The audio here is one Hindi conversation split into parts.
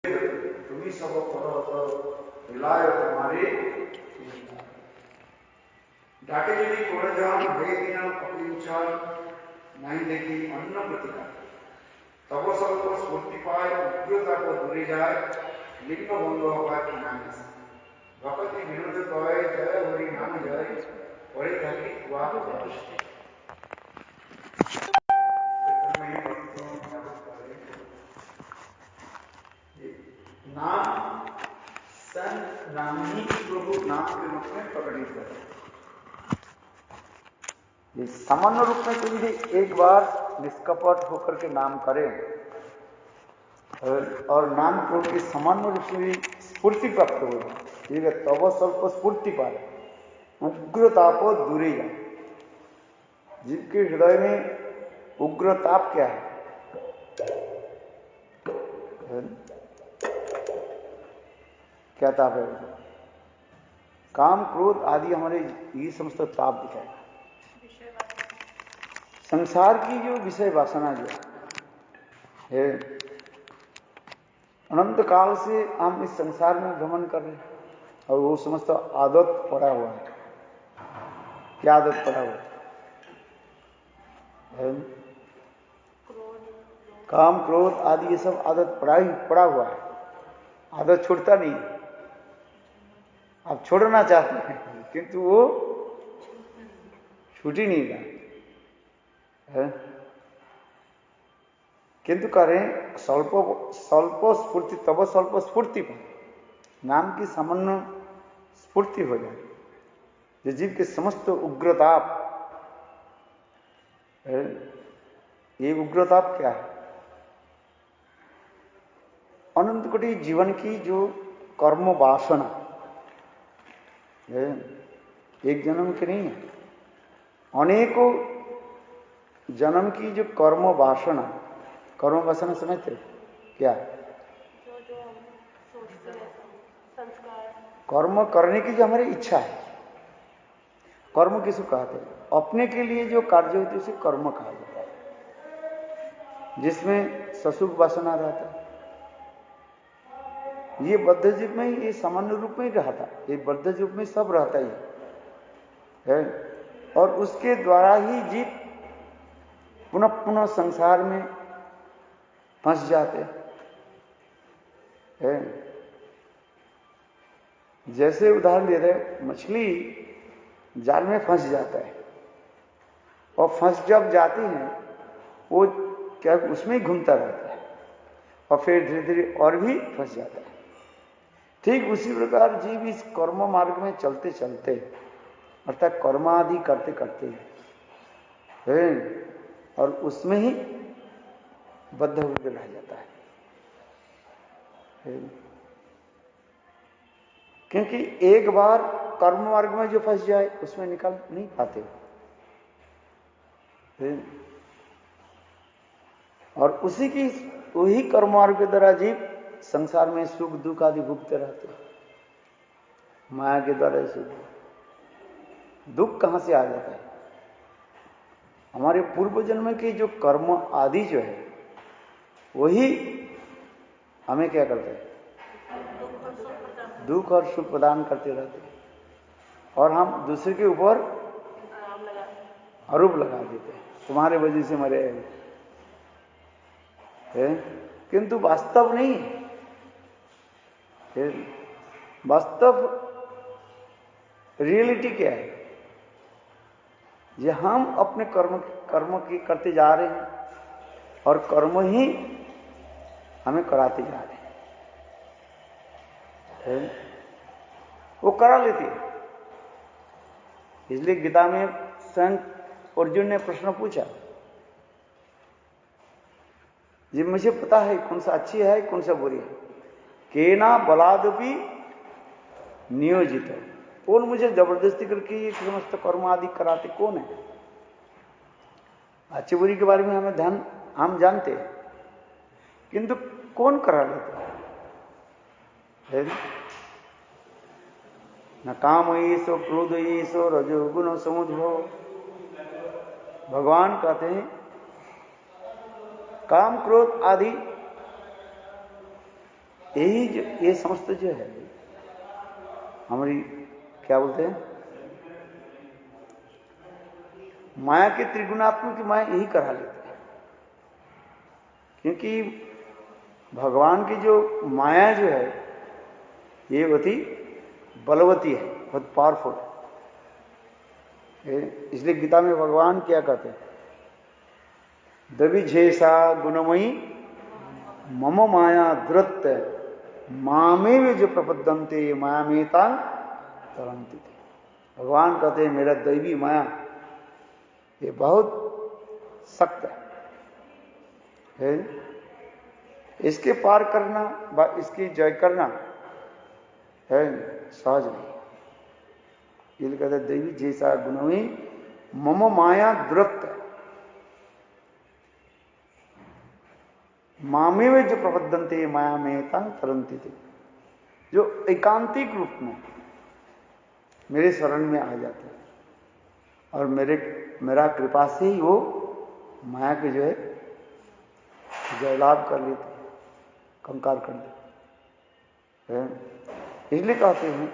तुम्ही सब करो मिलायो तुम्हारे डाके যদি করে যান ভেগে কিনা অপিঞ্চার নাই দেখি অন্য প্রতিকার তব স্বল্প স্ফূর্তি পায় উগ্রতা দূরে যায় লিঙ্গ বন্ধ হয় নামিস ভকতি বিনোদ কয় জয় হরি নাম জয় পরে থাকি ওয়া नाम संत नाम ही प्रभु नाम के रूप में प्रकटित करे। सामान्य रूप में तो यदि एक बार निष्कपट होकर के नाम करें और नाम प्रभु की सामान्य रूप से भी स्फूर्ति प्राप्त हो जाए, ठीक है, तब स्वल्प स्फूर्ति पाए उग्रताप दूरी जाए। जिनके हृदय में उग्रताप क्या है? क्या ताप है? काम क्रोध आदि हमारे ये समस्त ताप दिखाएगा। संसार की जो विषय वासना जो है अनंत काल से हम इस संसार में भ्रमण कर रहे हैं और वो समस्त आदत पड़ा हुआ है। क्या आदत पड़ा हुआ है? काम क्रोध आदि ये सब आदत पड़ा हुआ है। आदत छूटता नहीं, आप छोड़ना चाहते हैं किंतु वो छूट ही नहीं रहा है। किंतु करें स्वल्प स्फूर्ति तब स्वल्प स्फूर्ति पर नाम की सामान्य स्फूर्ति हो जाए। जो जीव के समस्त उग्रताप है, ये उग्रताप क्या है? अनंत कोटि जीवन की जो कर्म वासना है, एक जन्म की नहीं है, अनेकों जन्म की जो कर्म वासना समझते क्या? जो संस्कार कर्म करने की जो हमारी इच्छा है, कर्म किसको कहते हैं? अपने के लिए जो कार्य होती है उसे कर्म कहा जाता है। जिसमें ससुख वासना रहता है, ये बद्ध जीव में ये सामान्य रूप में ही रहता, ये बद्ध जीव में सब रहता ही है और उसके द्वारा ही जीव पुनः पुनः संसार में फंस जाते हैं। जैसे उदाहरण दे रहे, मछली जाल में फंस जाता है और फंस जब जाती है वो क्या उसमें ही घूमता रहता है और फिर धीरे धीरे और भी फंस जाता है। ठीक उसी प्रकार जीव इस कर्म मार्ग में चलते चलते अर्थात कर्म आदि करते करते है और उसमें ही बद्ध होकर रह जाता है। क्योंकि एक बार कर्म मार्ग में जो फंस जाए उसमें निकल नहीं पाते और उसी की वही कर्म मार्ग के द्वारा जीव संसार में सुख दुख आदि भुगते रहते हैं। माया के द्वारा सुख दुख कहां से आ जाता है? हमारे पूर्व जन्म के जो कर्म आदि जो है वही हमें क्या करते हैं? दुख और सुख प्रदान करते रहते हैं और हम दूसरे के ऊपर आरोप लगा देते हैं, तुम्हारे वजह से मरे हैं। किंतु वास्तव नहीं, वास्तव रियलिटी क्या है? ये हम अपने कर्म की करते जा रहे हैं और कर्म ही हमें कराते जा रहे हैं। वो करा लेते हैं। इसलिए गीता में स्वयं अर्जुन ने प्रश्न पूछा, ये मुझे पता है कौन सा अच्छी है कौन सा बुरी है, केना बलादपि नियोजित है, कौन मुझे जबरदस्ती करके ये समस्त कर्म आदि कराते कौन है? अच्छी बुरी के बारे में हम जानते हैं किंतु कौन करा लेते है? न काम ईसो क्रोध ईसो रजोगुण समुद्भव। भगवान कहते हैं काम क्रोध आदि यही जो ये समस्त जो है हमारी क्या बोलते हैं माया के त्रिगुणात्मक की माया यही करा लेते हैं। क्योंकि भगवान की जो माया जो है ये बहुत ही बलवती है, बहुत पावरफुल है। इसलिए गीता में भगवान क्या कहते हैं, दवि झेसा गुणमयी मम माया दुरत्त मामे में जो प्रपद्यन्ते माया मेता तरंती। भगवान कहते हैं मेरा दैवी माया ये बहुत सख्त है, इसके पार करना व इसकी जय करना है सहज नहीं। ये कहते हैं देवी जैसा गुणवी मम माया दुरत्त मामे में जो प्रबद्धनते माया में तंग तरंती थे, जो एकांतिक रूप में मेरे शरण में आ जाते हैं और मेरा कृपा से ही वो माया के जो है जयलाभ कर लेते हैं, कंकार कर देते हैं। इसलिए कहते हैं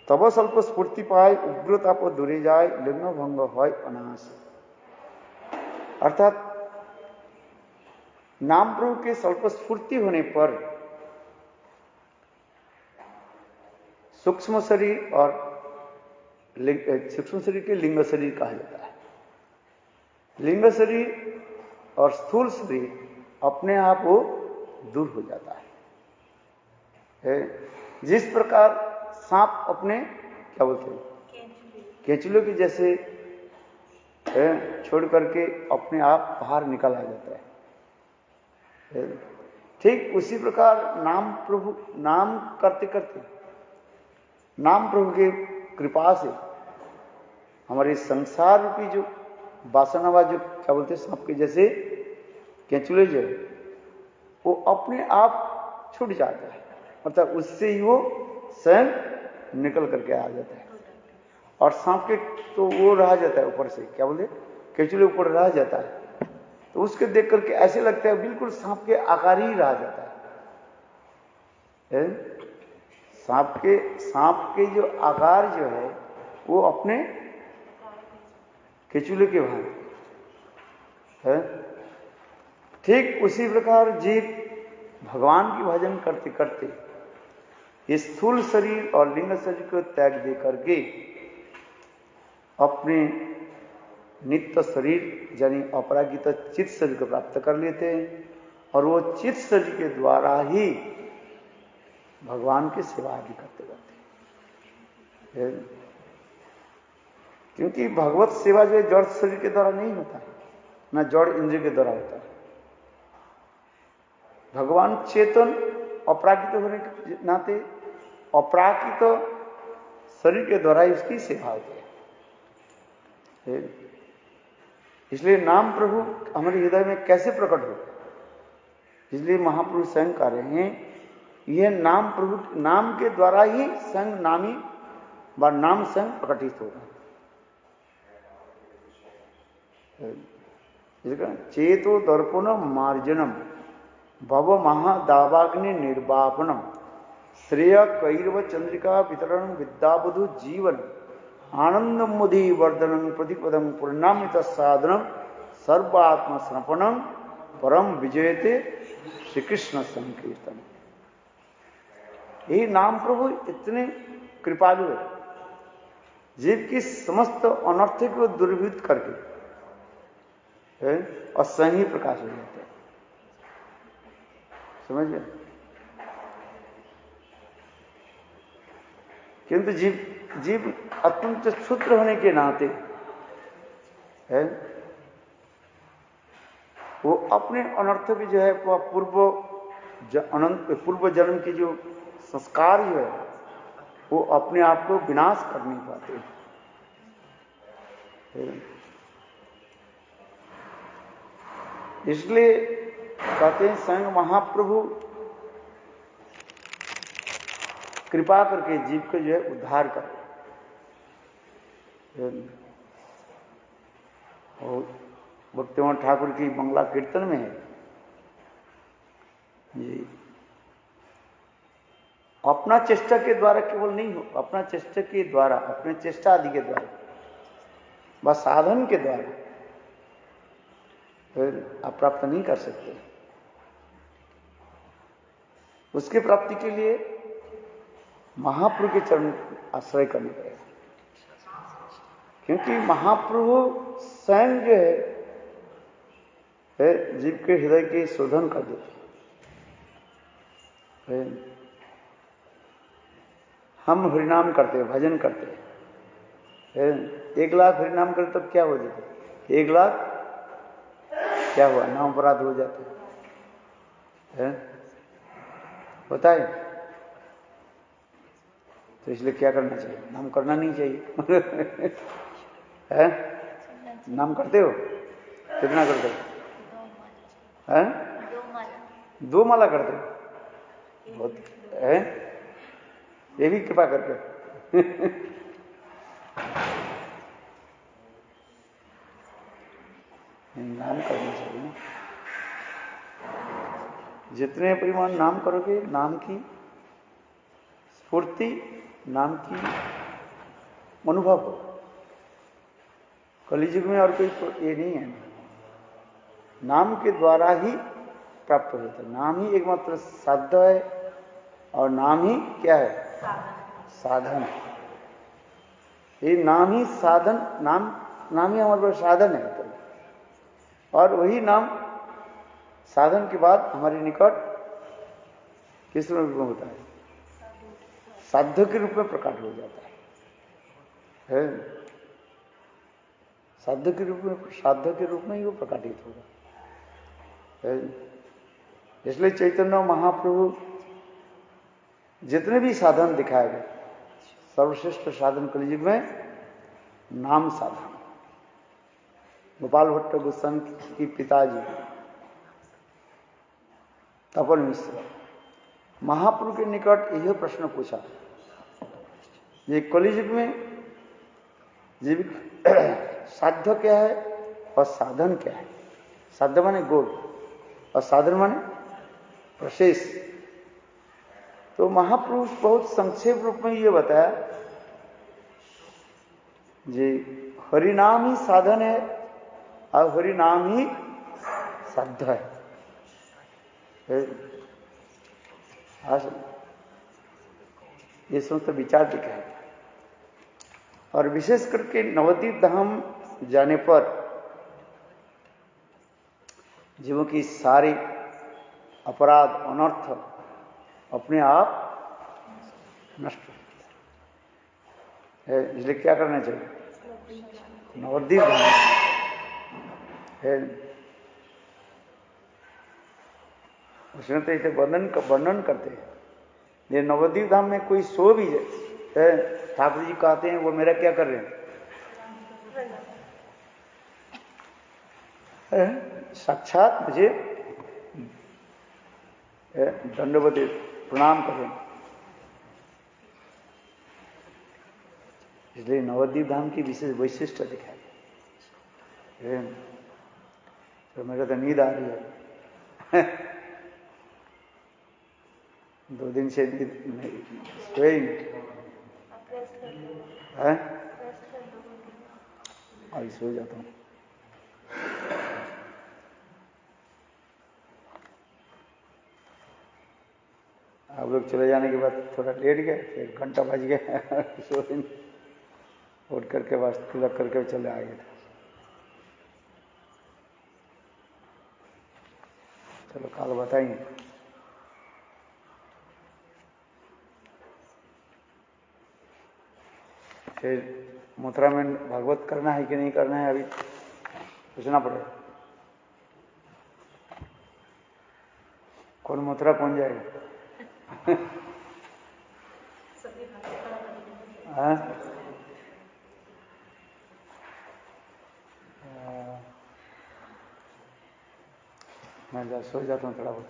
तब स्वल्प स्फूर्ति पाए उग्रता पर दूरे जाए लिंग भंग हो अनाश। अर्थात नाम प्रभु के स्वल्प स्फूर्ति होने पर सूक्ष्म शरीर और सूक्ष्म शरीर के लिंग शरीर कहा जाता है। लिंग शरीर और स्थूल शरीर अपने आप वो दूर हो जाता है। जिस प्रकार सांप अपने क्या बोलते हैं केंचुले के जैसे छोड़ करके अपने आप बाहर निकल आ जाता है, ठीक उसी प्रकार नाम प्रभु नाम करते करते नाम प्रभु के कृपा से हमारे संसार रूपी जो वासनावा जो क्या बोलते हैं सांप के जैसे केंचुले जो है वो अपने आप छूट जाता है, मतलब उससे ही वो स्वयं निकल करके आ जाता है। और सांप के तो वो रह जाता है ऊपर से क्या बोलते केंचुले ऊपर रह जाता है, तो उसके देख करके ऐसे लगता है बिल्कुल सांप के आकार ही रह जाता है। सांप के जो आकार जो है वो अपने केंचुले के भांति है। ठीक उसी प्रकार जीव भगवान की भजन करते करते ये स्थूल शरीर और लिंग शरीर को त्याग दे करके अपने नित्य शरीर यानी अपरागित चित्त शरीर को प्राप्त कर लेते हैं और वो चित्त शरीर के द्वारा ही भगवान की सेवा आदि करते रहते हैं। क्योंकि भगवत सेवा जो है जड़ शरीर के द्वारा नहीं होता है, ना जड़ इंद्रिय के द्वारा होता है। भगवान चेतन अपराकृत होने के नाते अपराकृत शरीर के द्वारा इसकी सेवा होती है। इसलिए नाम प्रभु हमारे हृदय में कैसे प्रकट हो, इसलिए महाप्रभु स्वयं कह रहे हैं यह नाम प्रभु नाम के द्वारा ही स्वयं नामी व नाम स्वयं प्रकटित होगा। चेतो दर्पण मार्जनम भव महादावाग्नि निर्वापनम श्रेय कैरव चंद्रिका वितरण विद्याबधु जीवन आनंद मुधि वर्धन प्रतिपदम पूर्णामित साधनम सर्वात्म समर्पणम परम विजयते श्री कृष्ण संकीर्तन। यही नाम प्रभु इतने कृपालु है, जीव की समस्त अनर्थ को दुर्वृत्त करके है और स्वयं ही प्रकाश हो जाते हैं। समझ गए? किंतु जीव अत्यंत क्षुद्र होने के नाते है वो अपने अनर्थ की जो है वह पूर्व जन्म की जो संस्कार जो है वो अपने आप को विनाश कर नहीं पाते। इसलिए कहते हैं स्वयं महाप्रभु कृपा करके जीव को जो है उद्धार कर। और भक्तिवंत ठाकुर की मंगला कीर्तन में है जी अपना चेष्टा के द्वारा केवल नहीं हो, अपना चेष्टा के द्वारा, अपने चेष्टा आदि के द्वारा, बस साधन के द्वारा फिर आप प्राप्त नहीं कर सकते। उसके प्राप्ति के लिए महाप्रभु के चरण आश्रय करना पड़ेगा, क्योंकि महाप्रभु स्वयं जो है जीव के हृदय के शोधन कर देते हैं। हम हरिनाम करते हैं, भजन करते हैं, 1 लाख हरिनाम करते तब क्या हो जाता है? 1 लाख क्या हुआ? नाम अपराध हो जाते हैं, होता है। तो इसलिए क्या करना चाहिए? नाम करना नहीं चाहिए। है? नाम करते हो? कितना करते हो? हैं? 2 माला करते हो? बहुत है, ये भी कृपा करके। नाम करना चाहिए ना। जितने परिमाण नाम करोगे, नाम की स्फूर्ति, नाम की अनुभव हो। कलियुग में और कोई ये नहीं है, नाम के द्वारा ही प्राप्त होता है। नाम ही एकमात्र साध्य है, और नाम ही क्या है? साधन। ये नाम ही साधन, नाम ही हमारे पास साधन है। और वही नाम साधन के बाद हमारे निकट किस रूप में होता है? साध्य के रूप में प्रकट हो जाता है। साध्य के रूप में ही वो प्रकटित होगा। इसलिए चैतन्य महाप्रभु जितने भी साधन दिखाए गए, सर्वश्रेष्ठ साधन कलियुग में नाम साधन। गोपाल भट्ट गोस्वामी की पिताजी तपन मिश्र महाप्रभु के निकट यह प्रश्न पूछा, ये कलियुग में जीविक साध्य क्या है और साधन क्या है? साध्य माने गोल और साधन माने प्रशेष। तो महाप्रभु बहुत संक्षेप रूप में ये बताया, जी हरिनाम ही साधन है और हरिनाम ही साध्य है। ये समस्त विचार दिखाया। और विशेष करके नवद्वीप धाम जाने पर जीवों की सारी अपराध अनर्थ अपने आप नष्ट है। इसलिए क्या करना चाहिए? नवद्वीप धाम है, उसमें तो इसे वर्णन करते हैं। ये नवद्वीप धाम में कोई सो भी है, ठाकुर जी कहते हैं वो मेरा क्या कर रहे हैं? साक्षात मुझे दंडवत प्रणाम करें। इसलिए नवद्वीप धाम की विशेष वैशिष्ट दिखाई। तो मेरे तो नींद आ रही है। 2 दिन से सोए ही नहीं। अभी सो जाता हूँ। आप लोग चले जाने के बाद थोड़ा लेट गए, 1 घंटा बज गया। सो ही नहीं, उठ करके बस तिलक करके चले आ गए थे। चलो काल बताएंगे। फिर मथुरा में भागवत करना है कि नहीं करना है, अभी पूछना पड़ेगा। कौन मथुरा पहुंच जाएगा? मैं सो जाता हूँ थोड़ा बहुत।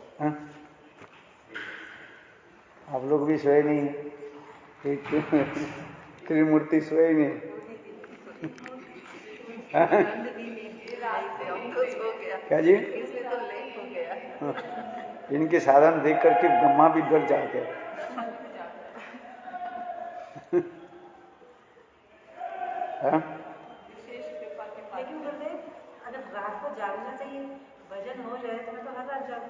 आप लोग भी सोए नहीं, त्रिमूर्ति सोए नहीं। क्या जी? इनके साधन देख करके ब्रह्मा भी डर जाते हैं। है? लेकिन गुरुदेव अगर रात को जागना चाहिए, भजन हो जाए तो मैं तो हर रात जागूं।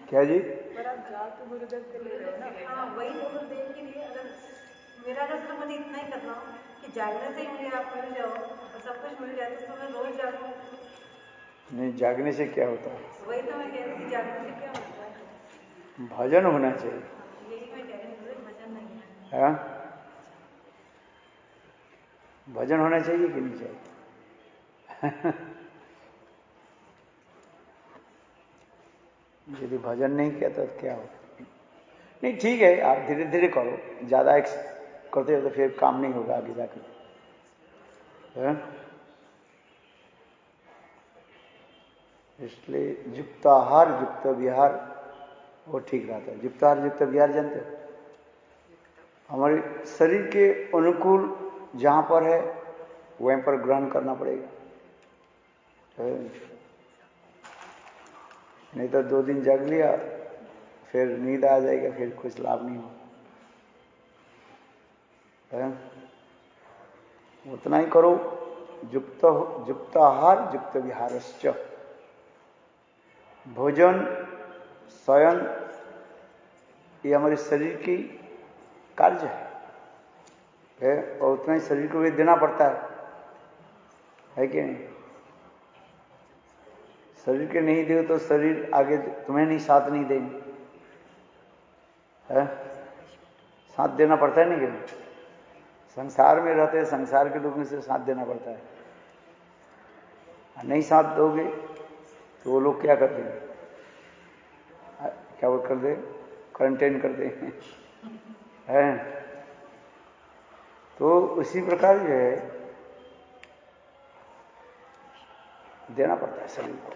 क्या जी? पर आप जा तो गुरुदेव के ले रहे हो ना। हाँ वही तो गुरुदेव के लिए, अगर मेरा अगर सिर्फ मुझे इतना ही करना हो कि जागने से ही मुझे आप मिल जाओ और सब कुछ मिल जाए तो मैं रोज जागूं। नहीं, जागने से क्या होता है? वही तो मैं कह रही थी, जागने से क्या होता है? भजन होना चाहिए। यही मैं कह रही हूँ, भजन नहीं है? भजन होना चाहिए कि नहीं चाहिए? यदि भजन नहीं किया तो क्या हो? नहीं, ठीक है, आप धीरे धीरे करो, ज्यादा करते हो तो फिर काम नहीं होगा आगे जाकर। इसलिए युक्त आहार युक्त विहार वो ठीक रहता है। युक्त आहार युक्त विहार जानते हो? हमारे शरीर के अनुकूल जहां पर है वहीं पर ग्रहण करना पड़ेगा। नहीं तो 2 दिन जग लिया फिर नींद आ जाएगा, फिर कुछ लाभ नहीं होगा। उतना ही करो। युक्त आहार युक्त विहारश्च। भोजन शयन ये हमारे शरीर की कार्य है और उतना ही शरीर को भी देना पड़ता है कि नहीं? शरीर के नहीं दे तो शरीर आगे तुम्हें नहीं साथ नहीं देंगे, है? साथ देना पड़ता है नहीं कि संसार में रहते हैं, संसार के लोगों से साथ देना पड़ता है। नहीं साथ दोगे तो वो लोग क्या करते हैं? क्या वो कर दे? क्वारंटाइन कर दे है। तो उसी प्रकार जो है देना पड़ता है शरीर को,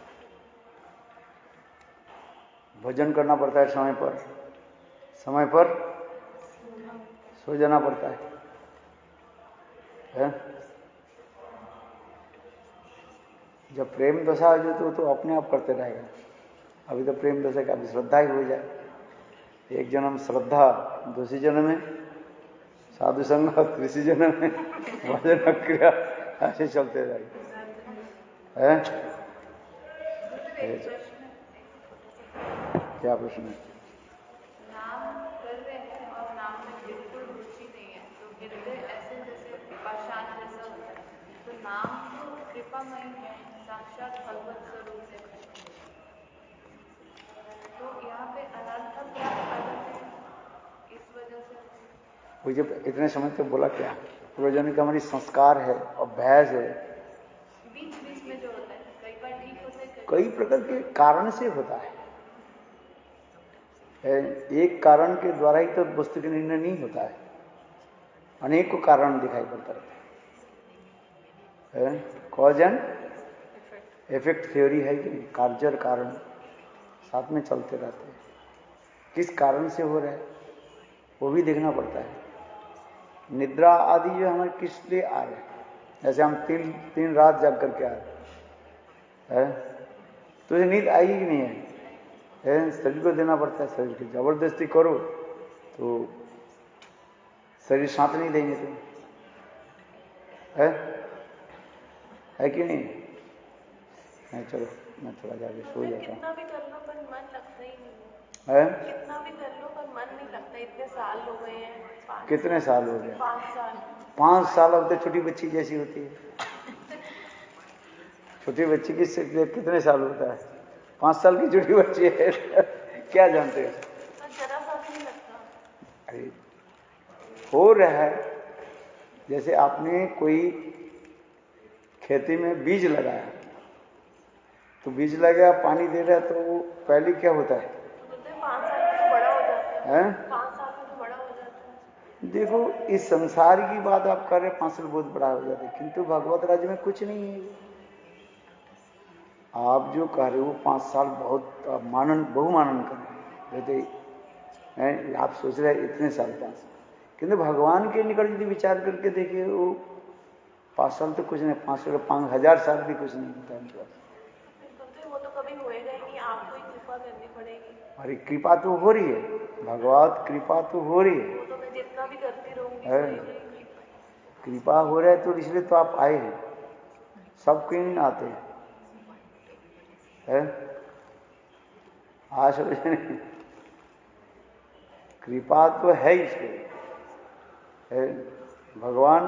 भोजन करना पड़ता है समय पर सो जाना पड़ता है? जब प्रेम दशा हो जाए तो अपने आप करते रहेगा। अभी तो प्रेम दशा का अभी श्रद्धा ही हो जाए, एक जन्म श्रद्धा, दूसरी जन्म में साधु संग, तीसरी जन्म में भजन क्रिया, ऐसे चलते रहेगा। क्या प्रश्न है? नाम कर रहे हैं और नाम में बिल्कुल रुचि नहीं है तो हृदय ऐसे जैसे पाषाण जैसा होता है, तो नाम तो कृपामय है, साक्षात भगवत स्वरूप है, तो यहाँ पे अनर्थ क्या कारण है? इस वजह से मुझे इतने समय तो बोला क्या पूर्वजन का हमारी संस्कार है, अभ्यास है, बीच बीच में जो होता है कई बार ठीक होता है, कई प्रकार के कारण से होता है। एक कारण के द्वारा ही तो वस्तु का निर्णय नहीं होता है, अनेकों कारण दिखाई पड़ता है। कॉज एंड इफेक्ट थ्योरी है कि कार्य और कारण साथ में चलते रहते हैं। किस कारण से हो रहा है वो भी देखना पड़ता है। निद्रा आदि जो हमारे किस लिए आ रहे हैं, जैसे हम तीन रात जाग करके आ रहे हैं, तो ये नींद आएगी कि नहीं है? शरीर को देना पड़ता है। शरीर की जबरदस्ती करो तो शरीर साथ नहीं देंगे तुम, है कि नहीं? चलो मैं थोड़ा जाके सो जाता हूँ। कितना भी कर लो पर मन लगता ही नहीं है? कितना भी कर लो पर मन नहीं लगता, इतने साल हो गए हैं। कितने साल हो गए? 5 साल। 5 साल अब तो छोटी बच्ची जैसी होती है। छोटी बच्ची की कितने साल होता है? 5 साल की छोटी बच्ची है क्या जानते हो? जरा सा भी नहीं लगता। अरे हो रहा है, जैसे आपने कोई खेती में बीज लगाया तो बीज लगा पानी दे रहा है तो वो पहले क्या होता है? 5 साल में तो बड़ा हो जाता है। 5 साल में तो बड़ा हो जाता है। देखो इस संसार की बात आप कर रहे हैं, 5 साल बहुत बड़ा हो जाता है, किंतु भगवत राज्य में कुछ नहीं है। आप जो कह रहे हो 5 साल बहुत बहुमानन कर रहे हैं, आप सोच रहे हैं इतने साल 5 साल, किंतु भगवान के निकट यदि विचार करके देखिए वो 5 साल तो कुछ नहीं, 5,000 साल भी कुछ नहीं होता उनके पास। वो तो कभी होएगा ही नहीं, आपको ही कृपा करनी पड़ेगी। अरे कृपा तो हो रही है, भगवत कृपा तो हो रही है। वो तो मैं जितना भी करती रहूंगी कृपा हो रहा है तो इसलिए तो आप आए हैं, सब क्यों नहीं आते हैं? आज कृपा तो है इसके है। भगवान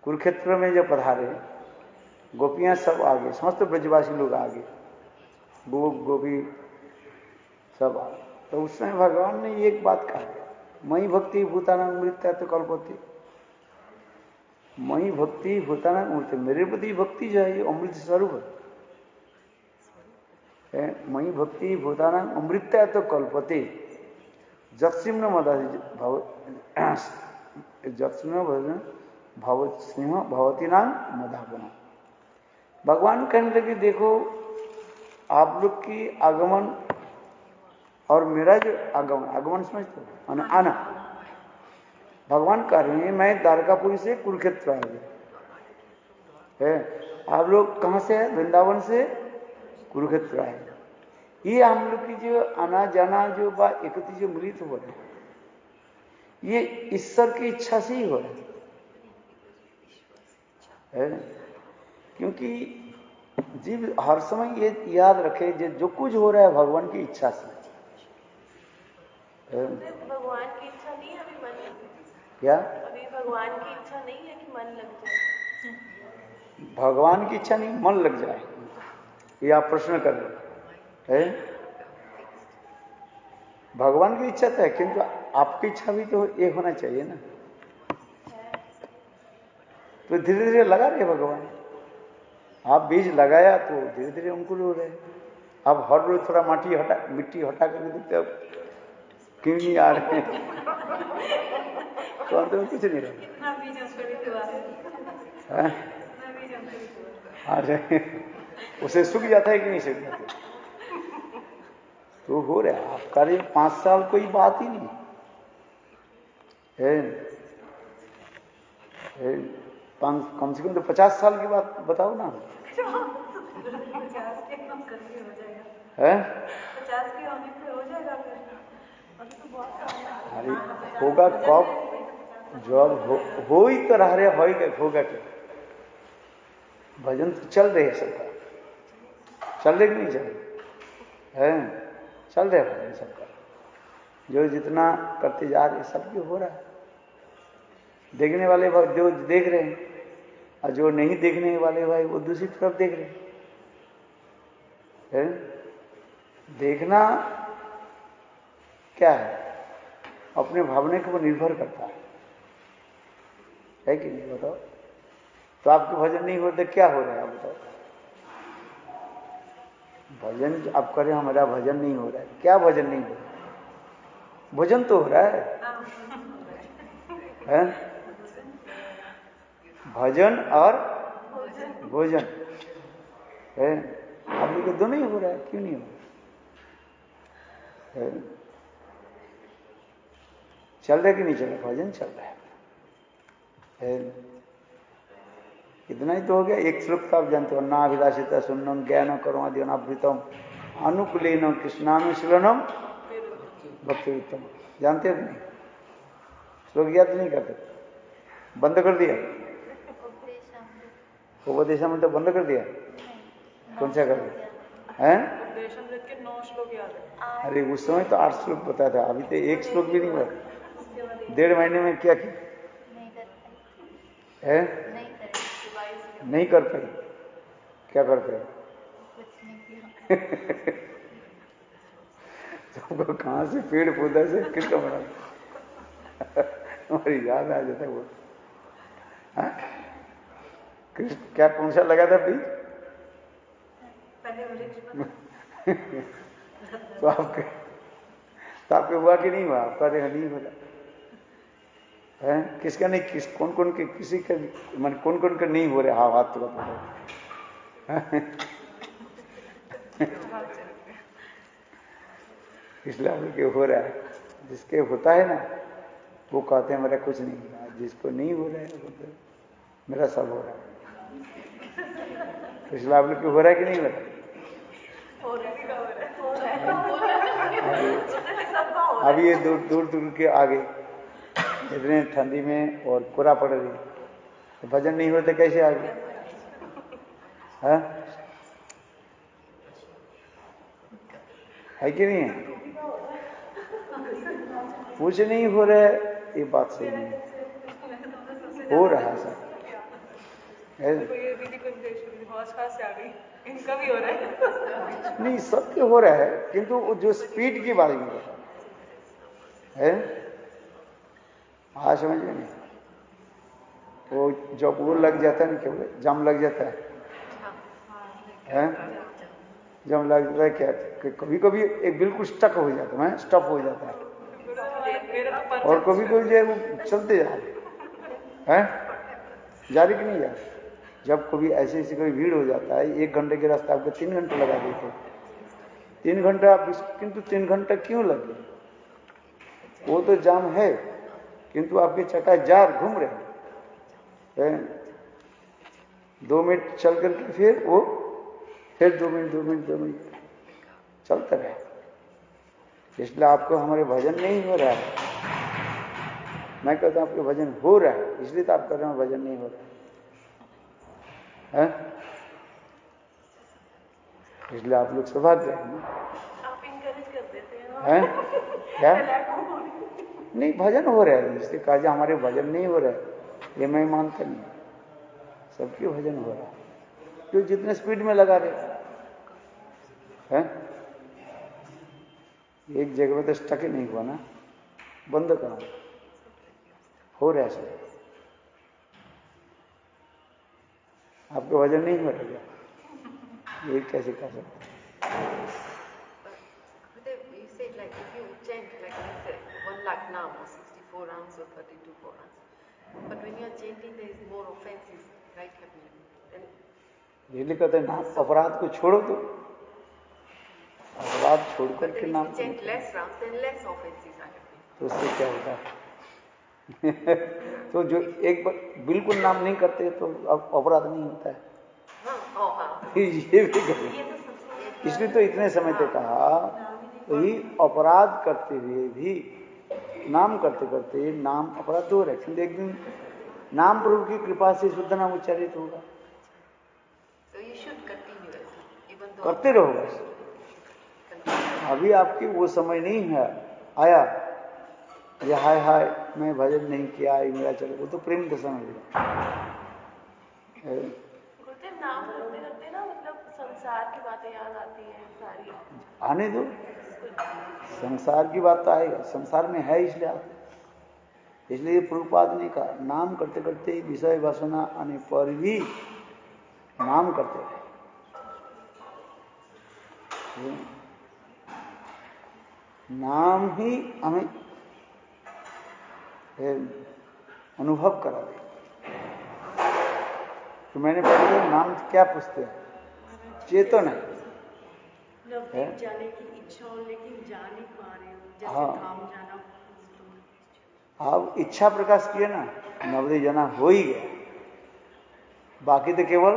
कुरुक्षेत्र में जब पधारे, गोपियां सब आगे, समस्त ब्रजवासी लोग आगे, गोपी सब आगे, तो उस समय भगवान ने एक बात कहा, मई भक्ति भूतानां मृत्या तो कल्पते, मई भक्ति भूतानां मृत्या, मेरे प्रति भक्ति जो है ये अमृत स्वरूप है। मई भक्ति भूतानां अमृत्या तो कल्पते, जत्सिम्न मदा जत्सिम्न भवसिंह भवती नाम मदापना। भगवान कहने लगे देखो आप लोग की आगमन और मेरा जो आगमन समझते हो, आना, भगवान कह रहे हैं मैं द्वारकापुरी से कुरुक्षेत्र आ गया है, आप लोग कहां से है? वृंदावन से कुरुक्षेत्र आए। ये हम लोग की जो आना जाना जो बा एकत्रित जो मिलित हो रहे हैं, ये ईश्वर की इच्छा से ही हो रहा है। क्योंकि जीव हर समय ये याद रखे जो कुछ हो रहा है भगवान की इच्छा से। भगवान की इच्छा नहीं है अभी मन लग जाए। क्या? अभी भगवान की इच्छा नहीं है कि मन लग जाए। भगवान की इच्छा नहीं मन लग जाए, ये आप प्रश्न कर रहे हैं। भगवान की इच्छा तो है, किंतु आपकी इच्छा भी तो एक होना चाहिए ना। तो धीरे धीरे लगा रहे भगवान, आप बीज लगाया तो धीरे धीरे अंकुर हो रहे। अब हर रोज थोड़ा मिट्टी हटा करके देखते अब क्यों नहीं आ रहे हैं, तो अंत में कुछ नहीं रहा। कितना बीज अंकुरित हुआ है? कितना बीज अंकुरित हुआ। अरे उसे सूख जाता है कि नहीं सूख जाता? तो हो रहा है आपका। 5 साल कोई बात ही नहीं है, कम से कम तो 50 साल की बात बताओ ना। 50 के कम करके हो जाएगा है? 50 के होने पे हो जाएगा फिर। अभी तो बहुत अरे होगा कब? जब हो ही तो रहा है, होगा क्या? भजन तो चल रहे हैं सबका, चल रहे कि नहीं चल रहे हैं? चल रहे भजन सबका, जो जितना करते जा रहे सब जो हो रहा है। देखने वाले भाई जो देख रहे हैं, और जो नहीं देखने वाले भाई वो दूसरी तरफ देख रहे हैं। देखना क्या है? अपने भावना के ऊपर निर्भर करता है कि नहीं? बताओ। तो आपके भजन नहीं होते क्या हो रहा है आप बताओ? भजन आप करें, हमारा भजन नहीं हो रहा है, क्या भजन नहीं हो रहा है? भजन तो हो रहा है? भजन और भोजन है, आप लोग के दोनों ही हो रहा है, क्यों नहीं हो रहा है? चल रहा है कि नहीं चल रहा? भजन चल रहा है। इतना ही तो हो गया। एक श्लोक तो आप जानते हो, ना अभिलाषिता सुन्नम ज्ञान करो आदि अनावृतम अनुकूलेन कृष्णानुशीलनम भक्ति उत्तम। जानते हो कि नहीं? श्लोक याद नहीं करते? बंद कर दिया? उपदेशम तो बंद कर दिया? कौन सा कर दिया है? उपदेशमृत के 9 श्लोक याद है। अरे उस समय तो 8 श्लोक बताया था, अभी तो एक श्लोक भी नहीं हुआ। 1.5 महीने में क्या किया है? नहीं कर पाई। क्या कर पाई? सबको कहां से पेड़ पौधा से किसका बना हमारी याद आ जाता है वो। क्या कौन सा लगा था बीज? तो आपके हुआ कि नहीं हुआ? आपका नहीं हुआ है? किसका नहीं? कौन कौन के किसी का मन कौन कौन का नहीं हो रहा? हाँ हाथ तो बताओ। इसलिए आप लोग हो रहा है, जिसके होता है ना वो कहते हैं मेरा कुछ नहीं हुआ, जिसको नहीं हो रहा है वो तो मेरा सब हो रहा है। तो इसलिए आप लोग हो रहा है कि नहीं हो रहा? अभी ये दूर दूर के आगे इतने ठंडी में और कोरा पड़ रही, तो भजन नहीं होते कैसे आगे? है कि नहीं है? कुछ नहीं हो रहा है, ये बात सही नहीं है। हो रहा है सर, इनका भी हो रहा है। नहीं सबके हो रहा है, किंतु जो स्पीड की बारे में बता है, हाँ समझ में नहीं। वो जब वो लग जाता है ना, क्या बोले, जम लग जाता है, जम लग जाता है क्या, कभी कभी एक बिल्कुल स्टक हो जाता है, स्टॉप हो जाता है, और कभी कभी जो है वो चलते जा रहे हैं, जारी कि नहीं जा रहे। जब कभी ऐसे ऐसे कोई भीड़ हो जाता है, 1 घंटे के रास्ते आपको 3 घंटे लगा देते, 3 घंटे आप, किंतु 3 घंटा क्यों लगे? वो तो जाम है, किंतु आपके चक्का जार घूम रहे हैं। 2 मिनट चल करके फिर वो फिर 2 मिनट चलता रहे। इसलिए आपको हमारे भजन नहीं हो रहा है। मैं कहता हूं आपके भजन हो रहा है, इसलिए तो आप कर रहे हो, भजन नहीं हो रहा है, इसलिए आप लोग सौभाग्य हैं। आप इनकरेज कर देते हैं क्या? नहीं, भजन हो रहा है, जिससे कहा जाए हमारे भजन नहीं हो रहा है, ये मैं मानता नहीं। सबके भजन हो रहा है, जो जितने स्पीड में लगा रहे हैं। एक जगह में तो स्टक ही नहीं हुआ ना, बंद करो, हो रहा है सब। आपको भजन नहीं हो रहा, ये कैसे कर सकते? You said like if you chant like let's say 1 lakh naam or 64 rounds or 32 rounds, but when you are chanting there is more offenses right happening. Then इसलिए कहते हैं नाम अपराध को छोड़ो, तो अपराध छोड़ करके नाम chant less rounds then less offenses are happening. तो उससे क्या होता है? तो जो एक बार बिल्कुल नाम नहीं करते तो अब अपराध नहीं होता है। ये भी करें, इसलिए तो इतने समय तक कहा, वही अपराध करते हुए भी नाम करते करते नाम अपराध हो रहा है, किंतु एक दिन नाम प्रभु की कृपा से शुद्ध नाम उच्चारित होगा। So you should continuously, even though करते रहो बस। अभी आपकी वो समय नहीं है आया, ये हाय हाय मैं भजन नहीं किया, मेरा चलो, वो तो प्रेम का समय है। गुरुदेव नाम करते करते ना, मतलब संसार की बातें याद आती हैं सारी। आने दो, संसार की बात तो आएगा, संसार में है इसलिए आते। इसलिए प्रभुपाद ने कहा नाम करते करते विषय वासना आने पर भी नाम करते रहे। नाम ही हमें अनुभव करा दे। तो मैंने पढ़ा नाम क्या पूछते हैं? चेतन है, जाने की इच्छा हो लेकिन जा नहीं पा रहे हो, जैसे हाँ। धाम जाना। आप इच्छा प्रकाश किए ना, नवदीप जाना हो ही गया, बाकी तो केवल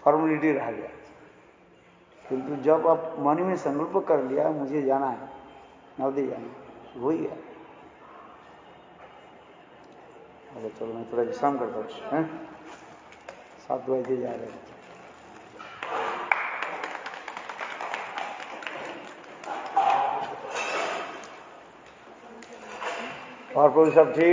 फॉर्मेलिटी रह गया। किंतु जब आप मन में संकल्प कर लिया मुझे जाना है, नवदीप जाना, हो ही गया। अरे चलो मैं थोड़ा विश्राम करता हूँ, 7 बजे जा रहे हैं। और प्रभु सब ठीक है?